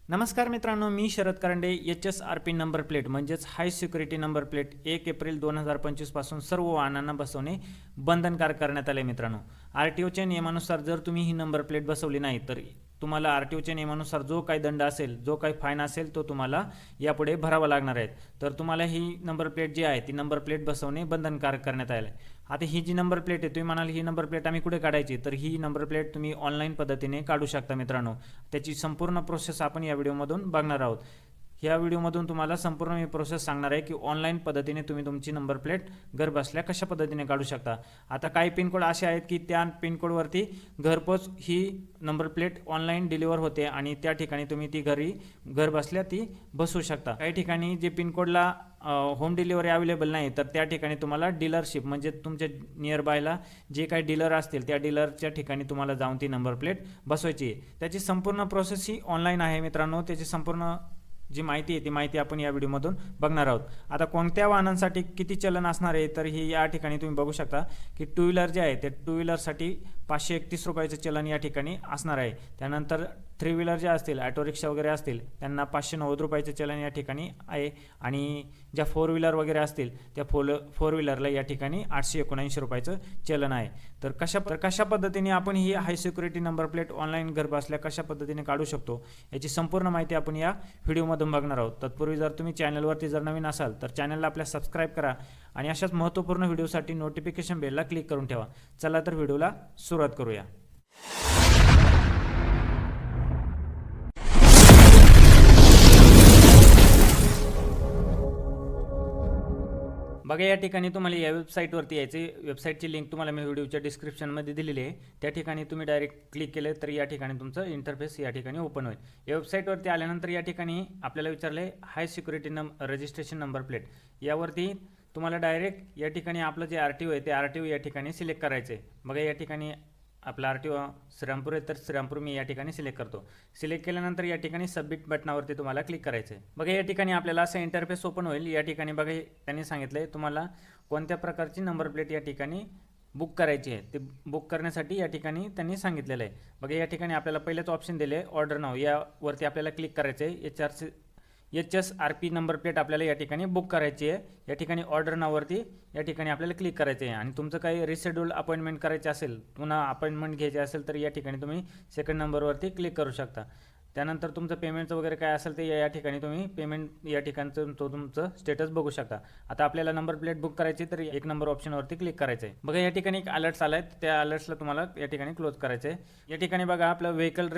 नमस्कार मित्रांनो, मी Sharad Karande. HSRP number plate म्हणजेच हाय सिक्युरिटी नंबर प्लेट 1 एप्रिल 2025 पासून सर्व वाहनांना बसवणे बंधनकारक करण्यात आले. मित्रांनो, RTOच्या नियमानुसार जर तुम्ही ही नंबर प्लेट बसवली नाही तर तुम्हाला RTOच्या नियमानुसार जो काही दंड असेल, जो काही फाईन असेल तो तुम्हाला यापुढे भरावा लागणार आहे. तर तुम्हाला ही नंबर प्लेट जी आहे ती नंबर प्लेट बसवणे बंधनकारक करण्यात आले. आता ही जी नंबर प्लेट आहे, तुम्ही म्हणाल ही नंबर प्लेट आम्ही कुठे काढायची, तर ही नंबर प्लेट तुम्ही ऑनलाईन पद्धतीने काढू शकता. मित्रांनो, त्याची संपूर्ण प्रोसेस आपण या व्हिडिओमधून बघणार आहोत. ह्या व्हिडिओमधून तुम्हाला संपूर्ण मी प्रोसेस सांगणार आहे की ऑनलाईन पद्धतीने तुम्ही तुमची नंबर प्लेट घर बसल्या कशा पद्धतीने काढू शकता. आता काही पिनकोड असे आहेत की त्या पिनकोडवरती घरपोच ही नंबर प्लेट ऑनलाईन डिलिव्हर होते आणि त्या ठिकाणी तुम्ही ती घर बसल्या ती बसवू शकता. काही ठिकाणी जे पिनकोडला होम डिलिव्हरी अवेलेबल नाही तर त्या ठिकाणी तुम्हाला डीलरशिप म्हणजे तुमच्या नियर बायला जे काही डीलर असतील त्या डीलरच्या ठिकाणी तुम्हाला जाऊन ती नंबर प्लेट बसवायची आहे. त्याची संपूर्ण प्रोसेस ही ऑनलाईन आहे. मित्रांनो, त्याची संपूर्ण जी माहिती आहे ती माहिती आपण या व्हिडिओमधून बघणार आहोत. आता कोणत्या वाहनांसाठी किती चलन असणार आहे तर ही या ठिकाणी तुम्ही बघू शकता की टू व्हीलर जे आहे ते टू व्हीलरसाठी 531 रुपयाचं चलन या ठिकाणी असणार आहे. त्यानंतर थ्री व्हीलर जे असतील, ऑटो रिक्षा वगैरे असतील त्यांना 590 रुपयाचं चलन या ठिकाणी आहे आणि ज्या फोर व्हीलर वगैरे असतील त्या फोर व्हीलरला या ठिकाणी 879 रुपयाचं चलन आहे. तर कशा पद्धतीने आपण ही high security number plate online घर बसल्या कशा पद्धतीने काढू शकतो याची संपूर्ण माहिती आपण या व्हिडिओमधून बघणार आहोत. तत्पूर्वी जर तुम्ही चॅनलवरती जर नवीन असाल तर चॅनलला आपल्या सबस्क्राईब करा आणि अशाच महत्त्वपूर्ण व्हिडिओसाठी नोटिफिकेशन बेलला क्लिक करून ठेवा. चला तर व्हिडिओला सुरुवात करूया. बघा, या ठिकाणी तुम्हाला या वेबसाईटवरती यायचे. वेबसाईटची लिंक तुम्हाला मी व्हिडिओच्या डिस्क्रिप्शनमध्ये दिलेली आहे. त्या ठिकाणी तुम्ही डायरेक्ट क्लिक केले तर या ठिकाणी तुमचं इंटरफेस या ठिकाणी ओपन होईल. या वेबसाईटवरती आल्यानंतर या ठिकाणी आपल्याला विचारले हाय सिक्युरिटी रजिस्ट्रेशन नंबर प्लेट. यावरती तुम्हाला डायरेक्ट या ठिकाणी आपलं जे RTO आहे ते RTO या ठिकाणी सिलेक्ट करायचं आहे. बघा, या ठिकाणी आपला RTO श्रीरामपूर आहे तर श्रीरामपूर मी या ठिकाणी सिलेक्ट करतो. सिलेक्ट केल्यानंतर या ठिकाणी सबमिट बटनावरती तुम्हाला क्लिक करायचं आहे. बघा, या ठिकाणी आपल्याला असं इंटरफेस ओपन होईल. या ठिकाणी बघा त्यांनी सांगितलं आहे तुम्हाला कोणत्या प्रकारची नंबर प्लेट या ठिकाणी बुक करायची आहे. ते बुक करण्यासाठी या ठिकाणी त्यांनी सांगितलेलं आहे. बघा, या ठिकाणी आपल्याला पहिलेच ऑप्शन दिले आहे ऑर्डर नाव. यावरती आपल्याला क्लिक करायचं आहे. HSRP नंबर प्लेट आपल्याला या ठिकाणी बुक करायची आहे. या ठिकाणी ऑर्डर नाववरती या ठिकाणी आपल्याला क्लिक करायचे आहे आणि तुमचं काही रिशेड्यूल अपॉइंटमेंट करायचे असेल, पुन्हा अपॉइंटमेंट घ्यायची असेल तर या ठिकाणी तुम्ही सेकंड नंबरवरती क्लिक करू शकता. त्यानंतर तुमचं पेमेंटचं वगैरे काय असेल ते या ठिकाणी तुम्ही पेमेंट या ठिकाणचं तुमचं स्टेटस बघू शकता. आता आपल्याला नंबर प्लेट बुक करायची तर एक नंबर ऑप्शनवरती क्लिक करायचं आहे. बघा, या ठिकाणी एक अलर्ट्स आला आहे. त्या अलर्ट्सला तुम्हाला या ठिकाणी क्लोज करायचं आहे. या ठिकाणी बघा आपलं व्हेकल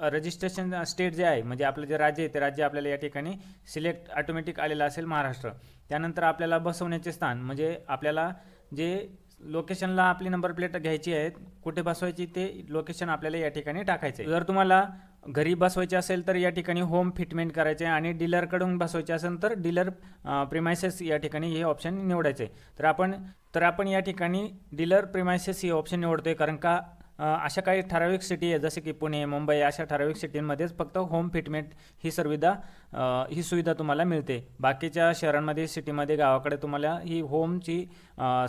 रजिस्ट्रेशन स्टेट जे आहे म्हणजे आपलं जे राज्य आहे ते राज्य आपल्याला या ठिकाणी सिलेक्ट ऑटोमॅटिक आलेलं असेल महाराष्ट्र. त्यानंतर आपल्याला बसवण्याचे स्थान म्हणजे आपल्याला जे लोकेशनला आपली नंबर प्लेट घ्यायची आहे, कुठे बसवायची ते लोकेशन आपल्याला या ठिकाणी टाकायचे. जर तुम्हाला घरी बसवायचे असेल तर या ठिकाणी होम फिटमेंट करायचे आणि डीलरकडून बसवायचे असेल तर डीलर प्रिमायसेस या ठिकाणी हे ऑप्शन निवडायचे. तर आपण या ठिकाणी डीलर प्रिमायसेस हे ऑप्शन निवडतोय कारण का अशा काही ठराविक सिटी आहे जसे की पुणे, मुंबई अशा ठराविक सिटींमध्येच फक्त होम फिटमेंट ही सुविधा तुम्हाला मिळते. बाकीच्या शहरांमध्ये, सिटीमध्ये, गावाकडे तुम्हाला ही होमची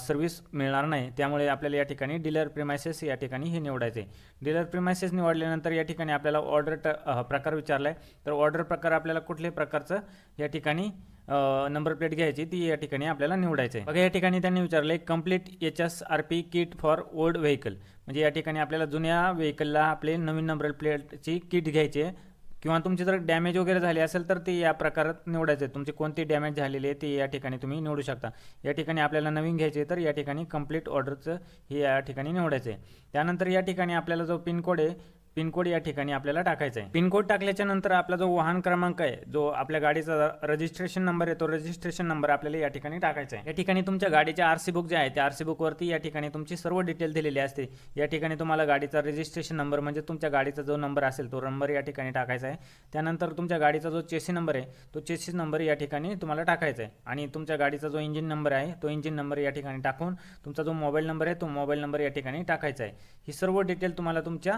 सर्व्हिस मिळणार नाही. त्यामुळे आपल्याला या ठिकाणी डीलर प्रिमायसेस या ठिकाणी हे निवडायचे. डीलर प्रिमायसेस निवडल्यानंतर या ठिकाणी आपल्याला ऑर्डर प्रकार विचारला आहे. तर ऑर्डर प्रकार आपल्याला कुठल्याही प्रकारचं या ठिकाणी नंबर प्लेट घ्यायची ती या ठिकाणी आपल्याला निवडायचं आहे. बघा, या ठिकाणी त्यांनी विचारले complete HSRP kit for old vehicle म्हणजे या ठिकाणी आपल्याला जुन्या व्हेकलला आपले नवीन नंबर प्लेटची किट घ्यायची आहे किंवा तुमची जर डॅमेज वगैरे झाली असेल तर ते या प्रकारात निवडायचं आहे. तुमची कोणती डॅमेज झालेली आहे ते या ठिकाणी तुम्ही निवडू शकता. या ठिकाणी आपल्याला नवीन घ्यायचे तर या ठिकाणी कंप्लीट ऑर्डरचं हे या ठिकाणी निवडायचं आहे. त्यानंतर या ठिकाणी आपल्याला जो पिनकोड आहे पिनकोड या ठिकाणी आपल्याला टाकायचा आहे. पिनकोड टाकल्याच्या नंतर आपला जो वाहन क्रमांक आहे, जो आपल्या गाडीचा रजिस्ट्रेशन नंबर आहे, तो रजिस्ट्रेशन नंबर आपल्याला या ठिकाणी टाकायचा आहे. या ठिकाणी तुमच्या गाडीचे RC बुक जे आहे त्या RC बुकवरती या ठिकाणी तुमची सर्व डिटेल दिलेली असते. या ठिकाणी तुम्हाला गाडीचा रजिस्ट्रेशन नंबर म्हणजे तुमच्या गाडीचा जो नंबर असेल तो नंबर या ठिकाणी टाकायचा आहे. त्यानंतर तुमच्या गाडीचा जो चेसी नंबर आहे तो चेसी नंबर या ठिकाणी तुम्हाला टाकायचा आहे आणि तुमच्या गाडीचा जो इंजिन नंबर आहे तो इंजिन नंबर या ठिकाणी टाकून तुमचा जो मोबाईल नंबर आहे तो मोबाईल नंबर या ठिकाणी टाकायचा आहे. ही सर्व डिटेल तुम्हाला तुमच्या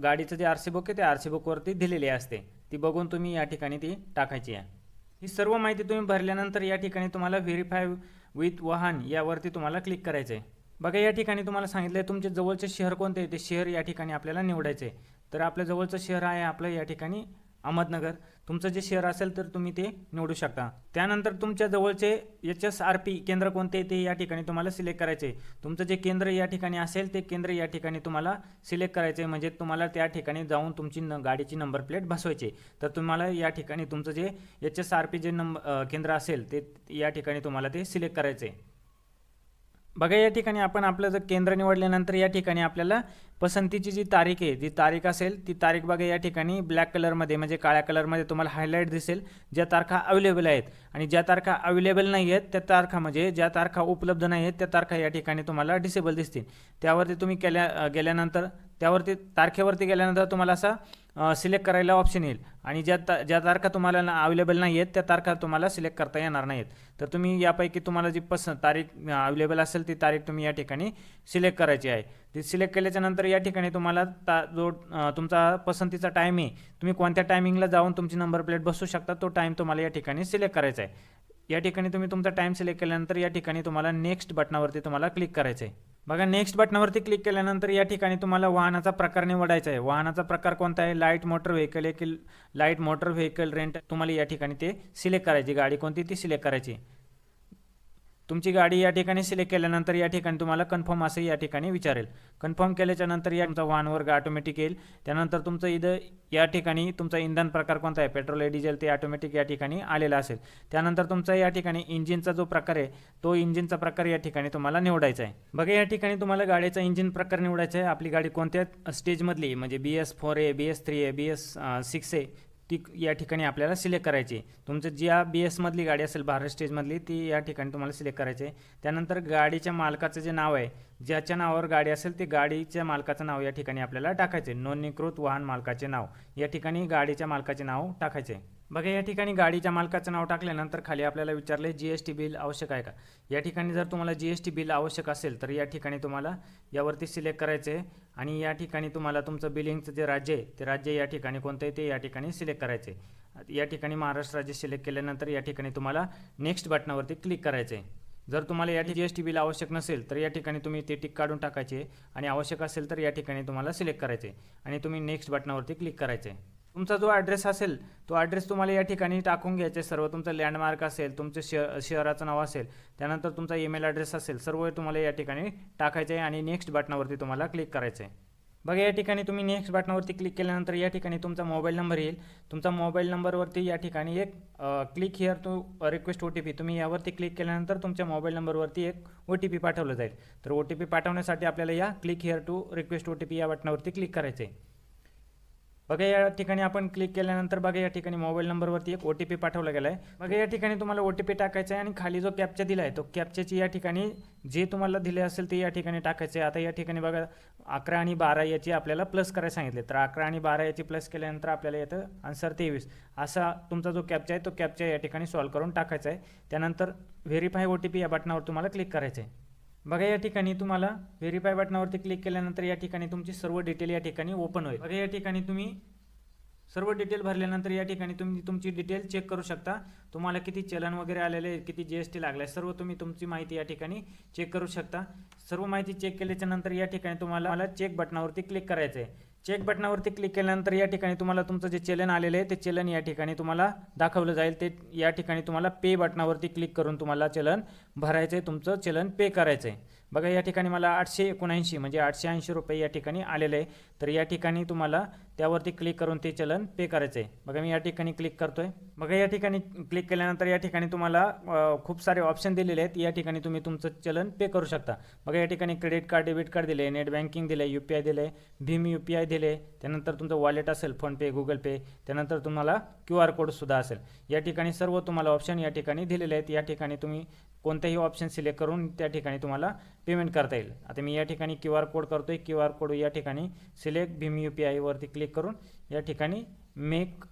गाडीचं जे RC बुक आहे त्या RC बुकवरती दिलेली असते. ती बघून तुम्ही या ठिकाणी ती टाकायची आहे. ही सर्व माहिती तुम्ही भरल्यानंतर या ठिकाणी तुम्हाला व्हेरीफाय विथ वाहन यावरती तुम्हाला क्लिक करायचं आहे. बघा, या ठिकाणी तुम्हाला सांगितलं आहे तुमचे जवळचे शहर कोणते आहे ते शहर या ठिकाणी आपल्याला निवडायचे. तर आपल्या जवळचं शहर आहे आपलं या ठिकाणी अहमदनगर तुमचं जे शहर असेल तर तुम्ही ते निवडू शकता। त्यानंतर तुमच्या जवळचे HSRP केंद्र कोणते ते या ठिकाणी तुम्हाला सिलेक्ट करायचे। तुमचं जे केंद्र या ठिकाणी असेल ते केंद्र या ठिकाणी तुम्हाला सिलेक्ट करायचे, म्हणजे तुम्हाला त्या ठिकाणी जाऊन तुमची गाडीची नंबर प्लेट बसवायची। तर तुम्हाला या ठिकाणी तुमचं जे HSRP जे केंद्र असेल ते या ठिकाणी तुम्हाला ते सिलेक्ट करायचे। बघा या ठिकाणी आपण आपलं जर केंद्र निवडल्यानंतर या ठिकाणी आपल्याला पसंतीची जी तारीख आहे, जी तारीख असेल ती तारीख बघा या ठिकाणी ब्लॅक कलरमध्ये म्हणजे काळ्या कलरमध्ये तुम्हाला हायलाईट दिसेल ज्या तारखा अवेलेबल आहेत, आणि ज्या तारखा अवेलेबल नाही आहेत त्या तारखा म्हणजे ज्या तारखा उपलब्ध नाही आहेत त्या तारखा या ठिकाणी तुम्हाला डिसेबल दिसतील। त्यावरती तुम्ही गेल्यानंतर त्यावरती तारखेवरती गेल्यानंतर तुम्हाला असा सिलेक्ट करायला ऑप्शन येईल, आणि ज्या तारखा तुम्हाला अवेलेबल नाही आहेत त्या तारखा तुम्हाला सिलेक्ट करता येणार नाहीत। तर तुम्ही यापैकी तुम्हाला जी तारीख अवेलेबल असेल ती तारीख तुम्ही या ठिकाणी सिलेक्ट करायची आहे। ती सिलेक्ट केल्याच्या नंतर या ठिकाणी तुम्हाला जो तुमचा पसंतीचा टाईम आहे, तुम्ही कोणत्या टायमिंगला जाऊन तुमची नंबर प्लेट बसवू शकता तो टाईम तुम्हाला या ठिकाणी सिलेक्ट करायचा आहे। या ठिकाणी तुम्ही तुमचा टाईम सिलेक्ट केल्यानंतर या ठिकाणी तुम्हाला नेक्स्ट बटनावरती तुम्हाला क्लिक करायचं आहे। बघा नेक्स्ट बटनावरती क्लिक केल्यानंतर या ठिकाणी तुम्हाला वाहनाचा प्रकार निवडायचा आहे। वाहनाचा प्रकार कोणता आहे, लाईट मोटर व्हेकल आहे की लाईट मोटर व्हेकल रेंट, तुम्हाला या ठिकाणी ते सिलेक्ट करायची, गाडी कोणती ती सिलेक्ट करायची। तुमची गाडी या ठिकाणी सिलेक्ट केल्यानंतर या ठिकाणी तुम्हाला कन्फर्म असं या ठिकाणी विचारेल। कन्फर्म केल्याच्या नंतर या तुमचा वाहन वर्ग ऑटोमॅटिक येईल। त्यानंतर तुमचं या ठिकाणी तुमचा इंधन प्रकार कोणता आहे, पेट्रोल आहे डिझेल, ते ऑटोमॅटिक या ठिकाणी आलेला असेल। त्यानंतर तुमचा या ठिकाणी इंजिनचा जो प्रकार आहे तो इंजिनचा प्रकार या ठिकाणी तुम्हाला निवडायचा आहे। बघा या ठिकाणी तुम्हाला गाडीचा इंजिन प्रकार निवडायचा आहे। आपली गाडी कोणत्या स्टेजमधली म्हणजे BS4 आहे, BS3 आहे, BS6 आहे ती या ठिकाणी आपल्याला सिलेक्ट करायची। तुमचं ज्या BS मधली गाडी असेल भारत स्टेजमधली ती या ठिकाणी तुम्हाला सिलेक्ट करायची आहे। त्यानंतर गाडीच्या मालकाचं जे नाव आहे, ज्याच्या नावावर गाडी असेल ते गाडीच्या मालकाचं नाव या ठिकाणी आपल्याला टाकायचे, नोंदणीकृत वाहन मालकाचे नाव या ठिकाणी गाडीच्या मालकाचे नाव टाकायचे। बघा या ठिकाणी गाडीच्या मालकाचं नाव टाकल्यानंतर खाली आपल्याला विचारले GST बिल आवश्यक आहे का। या ठिकाणी जर तुम्हाला GST बिल आवश्यक असेल तर या ठिकाणी तुम्हाला यावरती सिलेक्ट करायचे आहे, आणि या ठिकाणी तुम्हाला तुमचं बिलिंगचं जे राज्य आहे ते राज्य या ठिकाणी कोणतं आहे ते या ठिकाणी सिलेक्ट करायचे। या ठिकाणी महाराष्ट्र राज्य सिलेक्ट केल्यानंतर या ठिकाणी तुम्हाला नेक्स्ट बटनावरती क्लिक करायचं आहे। जर तुम्हाला या GST बिल आवश्यक नसेल तर या ठिकाणी तुम्ही ते टिक काढून टाकायचे, आणि आवश्यक असेल तर या ठिकाणी तुम्हाला सिलेक्ट करायचे आणि तुम्ही नेक्स्ट बटनावरती क्लिक करायचे। तुमचा जो ॲड्रेस असेल तो ॲड्रेस तुम्हाला या ठिकाणी टाकून घ्यायचे सर्व, तुमचं लँडमार्क असेल, तुमचं शहराचं नाव असेल, त्यानंतर तुमचा ईमेल ॲड्रेस असेल, सर्व तुम्हाला या ठिकाणी टाकायचं आहे आणि नेक्स्ट बटनावरती तुम्हाला क्लिक करायचं आहे। बघा या ठिकाणी तुम्ही नेक्स्ट बटनावरती क्लिक केल्यानंतर या ठिकाणी तुमचा मोबाईल नंबर येईल। तुमचा मोबाईल नंबरवरती या ठिकाणी एक click here to request OTP, तुम्ही यावरती क्लिक केल्यानंतर तुमच्या मोबाईल नंबरवरती एक OTP पाठवलं जाईल। तर OTP पाठवण्यासाठी आपल्याला या click here to request OTP या बटनावरती क्लिक करायचं आहे। बघा या ठिकाणी आपण क्लिक केल्यानंतर बघा या ठिकाणी मोबाईल नंबरवरती एक OTP पाठवला गेला आहे। बघा या ठिकाणी तुम्हाला OTP टाकायचा आहे, आणि खाली जो कॅप्चा दिला आहे तो कॅप्चाची या ठिकाणी जे तुम्हाला दिले असेल ते या ठिकाणी टाकायचे आहे। आता या ठिकाणी बघा 11 आणि 12 याची आपल्याला प्लस करायला सांगितले, तर 11 आणि 12 याची प्लस केल्यानंतर आपल्याला येतं आन्सर 23। असा तुमचा जो कॅप्चा आहे तो कॅप्चा या ठिकाणी सॉल्व्ह करून टाकायचा आहे। त्यानंतर व्हेरीफाय OTP या बटनावर तुम्हाला क्लिक करायचं आहे। बघा या ठिकाणी तुम्हाला व्हेरीफाय बटनावरती क्लिक केल्यानंतर या ठिकाणी तुमची सर्व डिटेल या ठिकाणी ओपन होईल। बघा या ठिकाणी तुम्ही सर्व डिटेल भरल्यानंतर या ठिकाणी तुम्ही तुमची डिटेल चेक करू शकता, तुम्हाला किती चलन वगैरे आलेले, किती GST लागलाय, सर्व तुम्ही तुमची माहिती या ठिकाणी चेक करू शकता। सर्व माहिती चेक केल्याच्या नंतर या ठिकाणी तुम्हाला चेक बटनावरती क्लिक करायचं आहे। चेक बटनावरती क्लिक केल्यानंतर या ठिकाणी तुम्हाला तुमचं जे चलन आलेलं आहे ते चलन या ठिकाणी तुम्हाला दाखवलं जाईल। ते या ठिकाणी तुम्हाला पे बटनावरती क्लिक करून तुम्हाला चलन भरायचं आहे, तुमचं चलन पे करायचं आहे। बघा या ठिकाणी मला 879 म्हणजे 880 रुपये या ठिकाणी आलेले आहे, तर या ठिकाणी तुम्हाला त्यावरती क्लिक करून ते चलन पे करायचं आहे। बघा मी या ठिकाणी क्लिक करतोय। बघा या ठिकाणी क्लिक केल्यानंतर या ठिकाणी तुम्हाला खूप सारे ऑप्शन दिलेले आहेत, या ठिकाणी तुम्ही तुमचं चलन पे करू शकता। बघा या ठिकाणी क्रेडिट कार्ड, डेबिट कार्ड दिले, नेट बँकिंग दिले, UPI दिले, भीम UPI दिले, त्यानंतर तुमचं वॉलेट असेल फोनपे, गुगल पे, त्यानंतर तुम्हाला QR कोड सुद्धा असेल। या ठिकाणी सर्व तुम्हाला ऑप्शन या ठिकाणी दिलेले आहेत, या ठिकाणी तुम्ही कोणतेही ऑप्शन सिलेक्ट करून त्या ठिकाणी तुम्हाला पेमेंट करता येईल। आता मी या ठिकाणी QR कोड करतोय, QR कोड या ठिकाणी सिलेक्ट भीम UPI वरती क्लिक करून या ठिकाणी मेक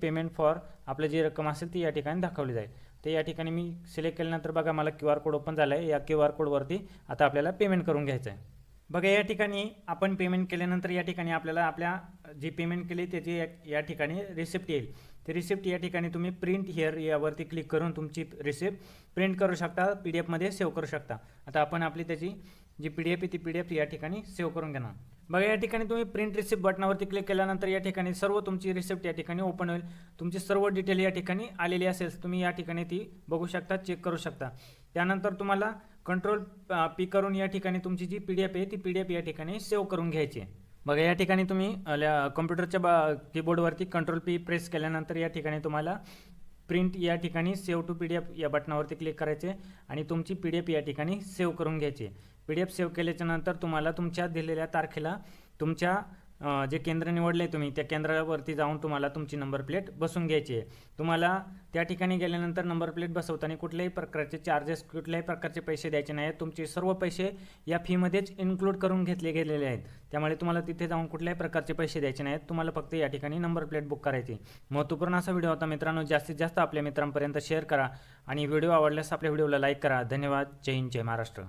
पेमेंट फॉर आपलं जी रक्कम असेल ती या ठिकाणी दाखवली जाईल। ते या ठिकाणी मी सिलेक्ट केल्यानंतर बघा मला QR कोड ओपन झाला आहे, या QR कोडवरती आता आपल्याला पेमेंट करून घ्यायचं आहे। बघा या ठिकाणी आपण पेमेंट केल्यानंतर या ठिकाणी आपल्याला आपल्या जी पेमेंट केली त्याची या ठिकाणी रिसिप्ट येईल। ते रिसिप्ट या ठिकाणी तुम्ही प्रिंट हिअर यावरती क्लिक करून तुमची रिसिप्ट प्रिंट करू शकता, PDF मध्ये सेव्ह करू शकता। आता आपण आपली त्याची जी PDF आहे ती PDF या ठिकाणी सेव्ह करून घेणार। बघा या ठिकाणी तुम्ही प्रिंट रिसिप्ट बटनावरती क्लिक केल्यानंतर या ठिकाणी सर्व तुमची रिसिप्ट या ठिकाणी ओपन होईल। तुमची सर्व डिटेल या ठिकाणी आलेली असेल, तुम्ही या ठिकाणी ती बघू शकता, चेक करू शकता। त्यानंतर तुम्हाला कंट्रोल पी करून या ठिकाणी तुमची जी PDF आहे ती PDF या ठिकाणी सेव्ह करून घ्यायची आहे। बघा या ठिकाणी तुम्ही कॉम्प्युटरच्या कीबोर्डवरती कंट्रोल P प्रेस केल्यानंतर या ठिकाणी तुम्हाला प्रिंट या ठिकाणी सेव्ह टू PDF या बटनावरती क्लिक करायचे आणि तुमची PDF या ठिकाणी सेव्ह करून घ्यायची। PDF सेव्ह केल्याच्या नंतर तुम्हाला तुमच्या दिलेल्या तारखेला तुमच्या जे केंद्र निवडले तुम्ही त्या केंद्रावरती जाऊन तुम्हाला तुमची नंबर प्लेट बसवून घ्यायची आहे। तुम्हाला त्या ठिकाणी गेल्यानंतर नंबर प्लेट बसवताना कुठल्याही प्रकारचे चार्जेस, कुठल्याही प्रकारचे पैसे द्यायचे नाही आहेत। तुमचे सर्व पैसे या फीमध्येच इन्क्लूड करून घेतले गेलेले आहेत, त्यामुळे तुम्हाला तिथे जाऊन कुठल्याही प्रकारचे पैसे द्यायचे नाहीत। तुम्हाला फक्त या ठिकाणी नंबर प्लेट बुक करायची। महत्त्वपूर्ण असा व्हिडिओ होता मित्रांनो, जास्तीत जास्त आपल्या मित्रांपर्यंत शेअर करा आणि व्हिडिओ आवडल्यास आपल्या व्हिडिओला लाईक करा। धन्यवाद। जय हिंद, जय महाराष्ट्र।